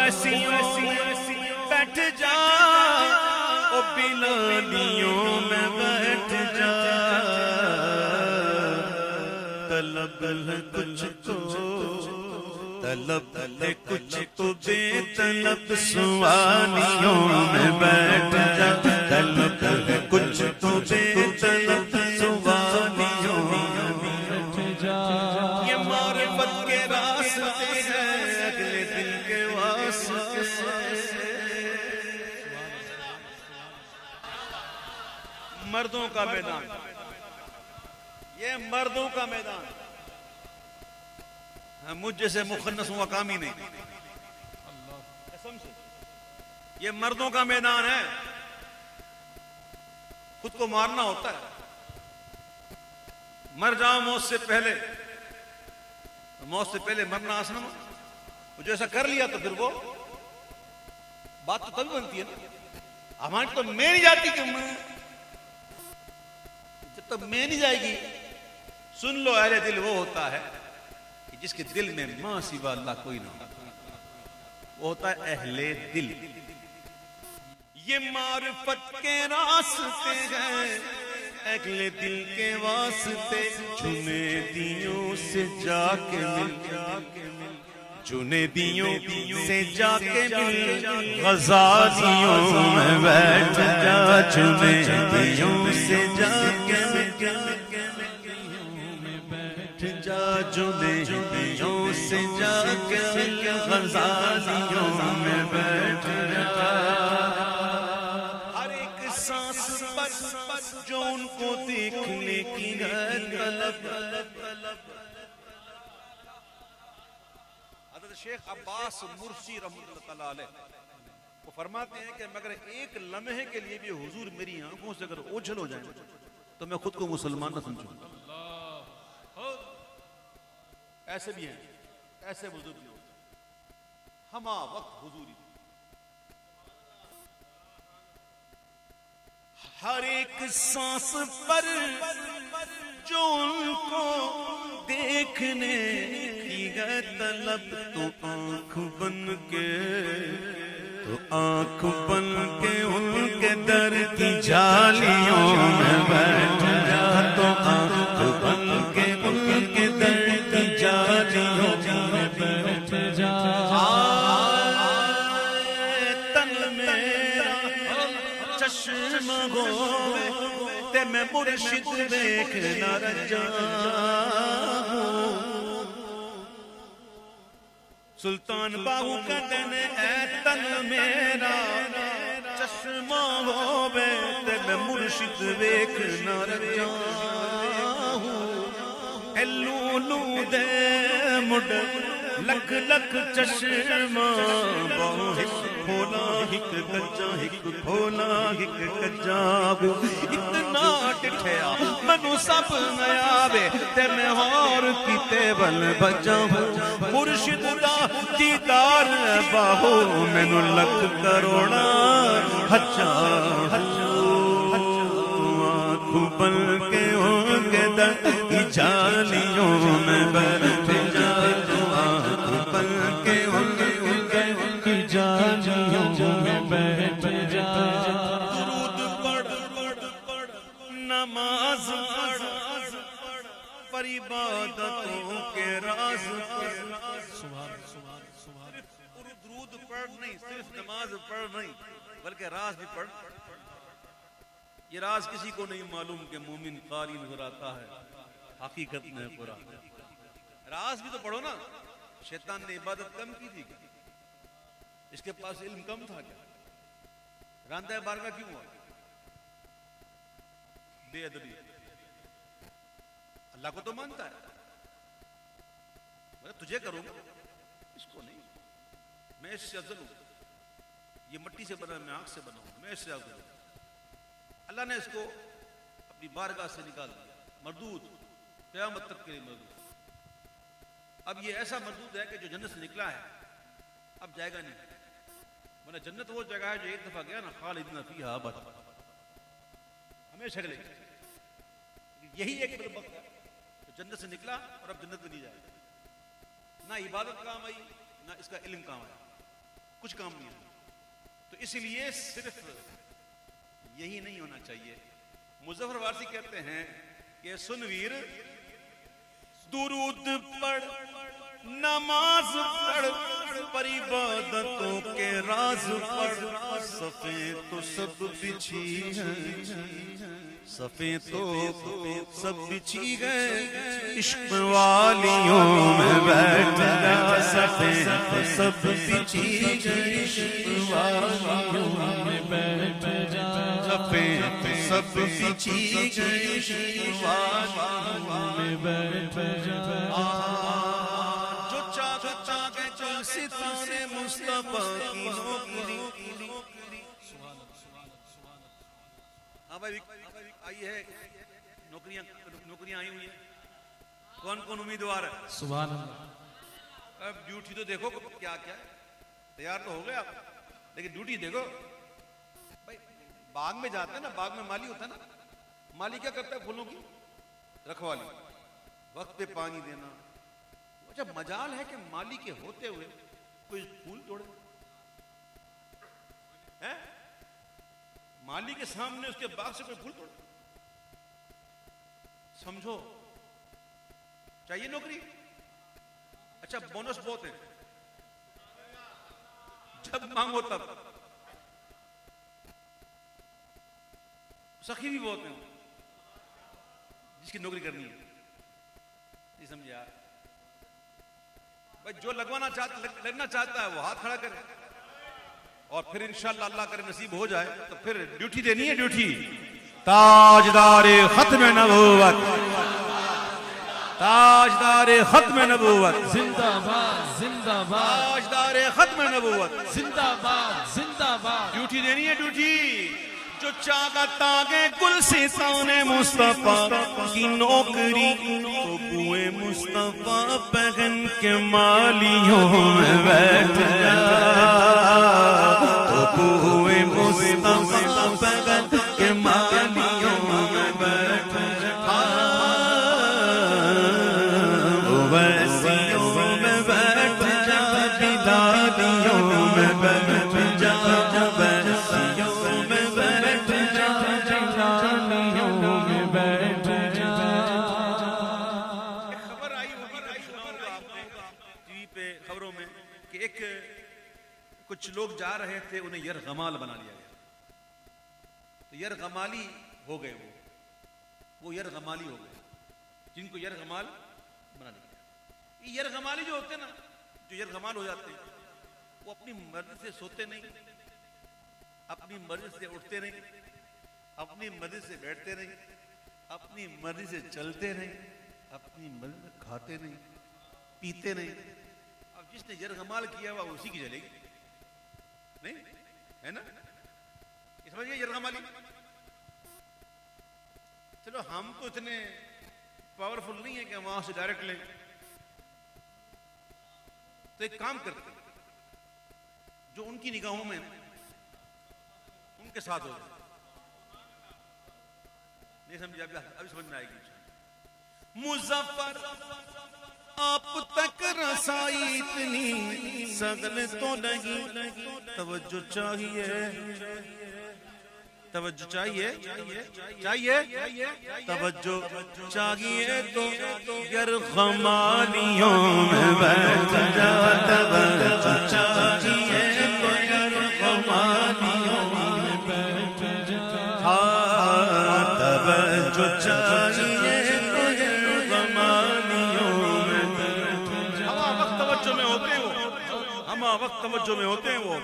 ایسیوں بیٹھ جا او بلادیوں میں بیٹھ جا طلب ہے کچھ تو طلب ہے کچھ تو بے طلب سوالیوں میں بیٹھ جا طلب ہے کچھ تو بے طلب سوالیوں میں بیٹھ جا یہ معرفت کے راستے ہیں اگلے دل کے واسطے مردوں کا میدان یہ مردوں کا میدان مجھ جیسے مخنث ہوا کام ہی نہیں قسم سے یہ مردوں کا میدان ہے خود کو مارنا ہوتا ہے مر جاؤ موت سے پہلے مرنا آسان وہ جو ایسا کر لیا تو پھر وہ بات تو تب بنتی ہے نا ہماری تو میں نہیں جاتی کہ جب تک میں نہیں جائے گی سن لو اہل دل وہ ہوتا ہے کہ جس کے دل میں ماں سوا اللہ کوئی نہ ہوتا وہ ہوتا ہے اہل دل یہ معرفت کے راستے ہیں اہل دل کے واسطے جنیدیوں سے جا کے مل جنیدیوں سے جا کے مل غزالیوں میں بیٹھ جا جنیدیوں سے جا کے جا جنیدیوں سے جا کے غزالیوں میں بیٹھ جا ہر ایک سانس پر جو ان کو دیکھنے کی ہے طلب حضرت شیخ عباس مرسی رحمۃ اللہ تعالی علیہ وہ فرماتے ہیں کہ مگر ایک لمحے کے لیے بھی حضور میری آنکھوں سے اگر اوجھل ہو جائیں تو میں خود کو مسلمان نہ سمجھوں ایسے بھی ہیں ایسے بزرگ بھی ہوتے ہیں ہما وقت حضوری ہر ایک سانس پر جو ان کو دیکھنے کی ہے طلب تو آنکھ بن کے ان کے در کی جالیوں میں بیٹھ جا تو آنکھ بن کے ان کے در کی جالیوں میں بیٹھ جا تن میرا چشمہ ہوئے تے میں مرشد دیکھنا رجا سلطان باہو کہتے ہیں اے تن میرا چشمہ ہوئے تے میں مرشد دیکھنا رجا اے لولو دے مڈ لکھ لکھ چشمہ باہو ہک کھولا ہک کجا ہک کھولا ہک کجا اتنا ٹھیا منو سب نیا بے تے میں ہور کی تیبل بجا ہوں مرشد دا دیدار باہو مینو لکھ کروڑا ہزار آنکھ بن کے ہوں گے در کی جالیوں میں بیٹھ جا آنکھ بن کے ہوں گے در کی جالیوں میں بیٹھ جا درود پڑھ نماز پڑھ پر عبادتوں کے راز صرف درود پڑھ نہیں صرف نماز پڑھ نہیں بلکہ راز بھی پڑھ یہ راز کسی کو نہیں معلوم کہ مومن قاری نظر آتا ہے حقیقت میں قرآن راز بھی تو پڑھو نا شیطان نے عبادت کم کی تھی اس کے پاس علم کم تھا کیا راندہ بارگاہ کیوں ہوا بے ادبی اللہ کو تو مانتا ہے میں تجھے کروں گا اس کو نہیں میں اس سے افضل ہوں یہ مٹی سے بنا میں آنکھ سے بنا ہوں میں اس سے افضل ہوں اللہ نے اس کو اپنی بارگاہ سے نکال دیا مردود قیامت تک کے لیے مردود اب یہ ایسا مردود ہے کہ جو جنت سے نکلا ہے اب جائے گا نہیں ورنہ جنت وہ جگہ ہے جو ایک دفعہ گیا نا خالدین فیہا ابدا ہمیشہ کے لیے یہی ایک وقت ہے جو جنت سے نکلا اور اب جنت میں نہیں جائے گا نہ عبادت کام آئی نہ اس کا علم کام آیا کچھ کام نہیں ہے. تو اس لیے صرف یہی نہیں ہونا چاہیے. مظفر وارثی کہتے ہیں کہ سن ویر، درود پڑھ، نماز پڑھ، پر عبادتوں کے راز پڑھ. صفیں تو سب بچھی ہیں، صفیں تو سب بچھی گئے، عشق والیوں میں بیٹھ جا. صفیں تو سب بچھی گئے، عشق والیوں میں بیٹھ جا. صفیں تو سب بچھی گئے، عشق والیوں میں بیٹھ جا. جو چاک چاک چل ستارے مصطفیٰ کی نوکری. ہاں بھائی آئی ہے، نوکریاں آئی ہوئی ہیں. کون کون امیدوار ہے؟ سبحان اللہ. اب ڈیوٹی تو دیکھو کیا کیا ہے. تیار تو ہو گئے آپ، لیکن ڈیوٹی دیکھو. بھائی باغ میں جاتے ہیں نا، باغ میں مالی ہوتا ہے نا، مالی کیا کرتا ہے؟ پھولوں کی رکھوالی، وقت پہ پانی دینا. اچھا مجال ہے کہ مالی کے ہوتے ہوئے کوئی پھول توڑے؟ مالی کے سامنے اس کے باغ سے کوئی پھول توڑے؟ سمجھو، چاہیے نوکری. اچھا بونس بہت ہے، جب مانگو تب. سخی بھی بہت ہیں جس کی نوکری کرنی ہے. نہیں سمجھا بھائی؟ جو لگنا چاہتا ہے وہ ہاتھ کھڑا کرے، اور پھر انشاءاللہ اللہ کرے نصیب ہو جائے تو پھر ڈیوٹی دینی ہے. ڈیوٹی تاجدار ختم نبوت، تاجدار ختم نبوت زندہ باد، زندہ باد، تاجدار ختم نبوت زندہ باد، زندہ باد. ڈیوٹی دینی ہے. ڈیوٹی جو چاہتا ہے گلستان مصطفیٰ کی نوکری، تو بوئے مصطفیٰ پہن کے مالیوں میں بیٹھ جا. تو بوئے مصطفیٰ پہن کے مالیوں میں بیٹھ جا. ویسیوں میں بیٹھ جا، بداریوں میں بیٹھ جا. ویسیوں میں بیٹھ جا، بداریوں میں بیٹھ جا. خبر آئی ہوگی، ٹی وی پہ خبروں میں، کہ ایک کچھ لوگ جا رہے تھے، انہیں یرغمال بنا لیا گیا. تو یرغمالی ہو گئے، وہ یرغمالی ہو گئے جن کو یرغمال بنا لیا. یہ یرغمالی جو ہوتے ہیں نا، جو یرغمال ہو جاتے ہیں، وہ اپنی مرضی سے سوتے نہیں، اپنی مرضی سے اٹھتے نہیں، اپنی مرضی سے بیٹھتے نہیں، اپنی مرضی سے چلتے نہیں، اپنی مرضی سے کھاتے نہیں، پیتے نہیں. اب جس نے یرغمال کیا ہوا اسی کی چلے گی، نہیں ہے نا؟ اس سمجھ گئے یرغمالی. چلو ہم تو اتنے پاورفل نہیں ہیں کہ ہم وہاں سے ڈائریکٹ لیں. تو ایک کام کرتے ہیں، جو ان کی نگاہوں میں ان کے ساتھ ہو جائے. نہیں سمجھا؟ ابھی سمجھ میں آئے گی. مظفر آپ تک رسائی اتنی سگل تو نہیں، توجہ چاہیے، توجہ چاہیے، چاہیے توجہ چاہیے. تو یرغمالیوں میں بیٹھ جا. توجہ چاہیے تو یرغمالیوں میں بیٹھ جا. ہاں توجہ چاہیے تو یرغمالیوں میں بیٹھ جا. ہم وقت توجہ میں ہوتے ہیں وہ، ہم وقت توجہ میں ہوتے ہیں وہ،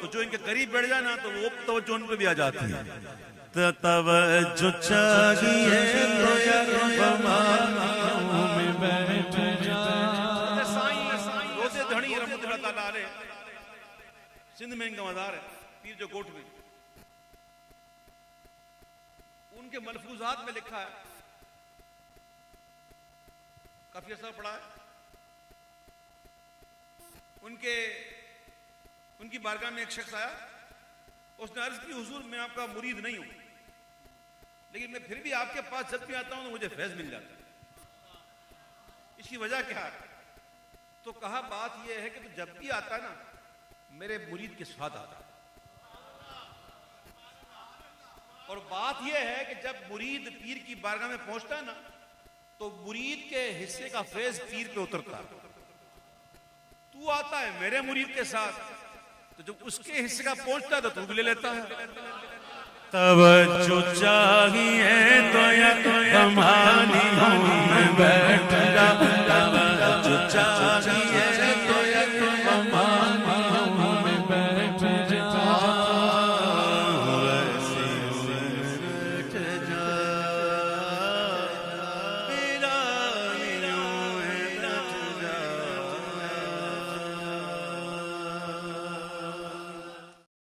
تو جو ان کے قریب بیٹھ جائے نا تو وہ توجہ ان پہ بھی آ جاتی ہے. توجہ چاہیے تو یرغمالیوں میں بیٹھ جا. روزے دھڑی رحمت اللہ تعالیٰ علیہ سندھ میں ان کا مزار ہے، پیر جو کوٹ میں. ان کے ملفوظات میں لکھا ہے، کافی اثر پڑا ہے. ان کی بارگاہ میں ایک شخص آیا، اس نے عرض کی حضور میں آپ کا مرید نہیں ہوں، لیکن میں پھر بھی آپ کے پاس جب بھی آتا ہوں تو مجھے فیض مل جاتا ہے. اس کی وجہ کیا ہے؟ تو کہا بات یہ ہے کہ تو جب بھی آتا ہے نا میرے مرید کے ساتھ آتا ہے. اور بات یہ ہے کہ جب مرید پیر کی بارگاہ میں پہنچتا ہے نا تو مرید کے حصے کا فیض پیر پہ اترتا ہے. تو آتا ہے میرے مرید کے ساتھ تو جب اس کے حصے کا پہنچتا ہے تو تو بھی لے لیتا ہے. توجہ چاہیے تو یکمانی ہوں میں بیٹھ گا. توجہ چاہیے